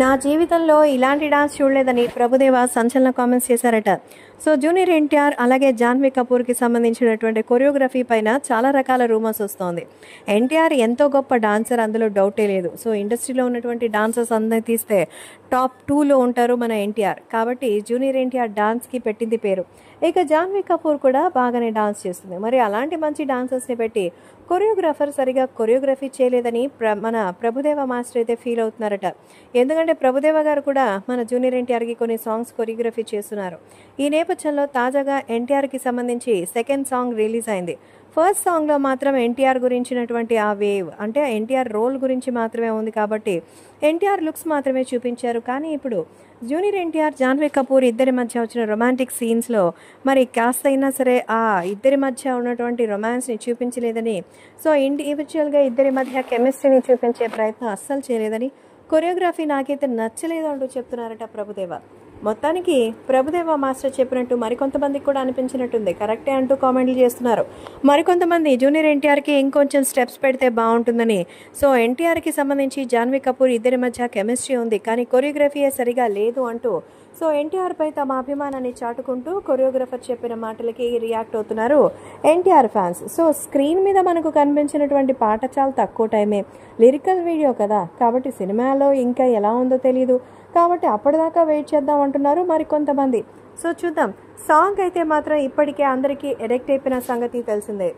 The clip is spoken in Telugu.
నా జీవితంలో ఇలాంటి డాన్స్ చూడలేదని ప్రభుదేవ సంచలన కామెంట్స్ చేశారట. సో జూనియర్ ఎన్టీఆర్ అలాగే జాన్వీ కపూర్కి సంబంధించినటువంటి కొరియోగ్రఫీ పైన చాలా రకాల రూమర్స్ వస్తోంది. ఎన్టీఆర్ ఎంతో గొప్ప డాన్సర్, అందులో డౌటే లేదు. సో ఇండస్ట్రీలో ఉన్నటువంటి డాన్సర్స్ అందరినీ తీస్తే టాప్ 2లో ఉంటారు మన ఎన్టీఆర్. కాబట్టి జూనియర్ ఎన్టీఆర్ డాన్స్కి పెట్టింది పేరు. ఇక జాన్వీ కపూర్ కూడా బాగానే డాన్స్ చేస్తుంది. మరి అలాంటి మంచి డాన్సర్స్ని పెట్టి కొరియోగ్రాఫర్ సరిగా కొరియోగ్రఫీ చేయలేదని మన ప్రభుదేవ మాస్టర్ అయితే ఫీల్ అవుతున్నారట. ఎందుకంటే ప్రభుదేవ గారు కూడా మన జూనియర్ ఎన్టీఆర్కి కొన్ని సాంగ్స్ కొరియోగ్రఫీ చేస్తున్నారు. ఈ నేపథ్యంలో తాజాగా ఎన్టీఆర్కి సంబంధించి సెకండ్ సాంగ్ రిలీజ్ అయింది. ఫస్ట్ సాంగ్లో మాత్రం ఎన్టీఆర్ గురించినటువంటి ఆ వేవ్, అంటే ఎన్టీఆర్ రోల్ గురించి మాత్రమే ఉంది కాబట్టి ఎన్టీఆర్ లుక్స్ మాత్రమే చూపించారు. కానీ ఇప్పుడు జూనియర్ ఎన్టీఆర్, జాన్వీ కపూర్ ఇద్దరి మధ్య వచ్చిన రొమాంటిక్ సీన్స్లో మరి కాస్త అయినా సరే ఆ ఇద్దరి మధ్య ఉన్నటువంటి రొమాన్స్ని చూపించలేదని, సో ఇండివిజువల్గా ఇద్దరి మధ్య కెమిస్ట్రీని చూపించే ప్రయత్నం అస్సలు చేయలేదని, కొరియోగ్రఫీ నాకైతే నచ్చలేదు అంటూ చెప్తున్నారట ప్రభుదేవ. మొత్తానికి ప్రభుదేవ మాస్టర్ చెప్పినట్టు మరికొంతమందికి కూడా అనిపించినట్టుంది. కరెక్టే అంటూ కామెంట్లు చేస్తున్నారు. మరికొంతమంది జూనియర్ ఎన్టీఆర్కి ఇంకొంచెం స్టెప్స్ పెడితే బాగుంటుందని, సో ఎన్టీఆర్కి సంబంధించి జాన్వీ కపూర్ ఇద్దరి మధ్య కెమిస్ట్రీ ఉంది కానీ కొరియోగ్రఫీయే సరిగా లేదు అంటూ సో ఎన్టీఆర్ పై తమ అభిమానాన్ని చాటుకుంటూ కొరియోగ్రఫర్ చెప్పిన మాటలకి రియాక్ట్ అవుతున్నారు ఎన్టీఆర్ ఫ్యాన్స్. సో స్క్రీన్ మీద మనకు కనిపించినటువంటి పాట చాలా తక్కువ టైమే, లిరికల్ వీడియో కదా, కాబట్టి సినిమాలో ఇంకా ఎలా ఉందో తెలీదు, కాబట్టి అప్పటిదాకా వెయిట్ చేద్దాం అంటున్నారు మరికొంతమంది. సో చూద్దాం. సాంగ్ అయితే మాత్రం ఇప్పటికే అందరికీ ఎడిక్ట్ అయిపోయిన సంగతి తెలిసిందే.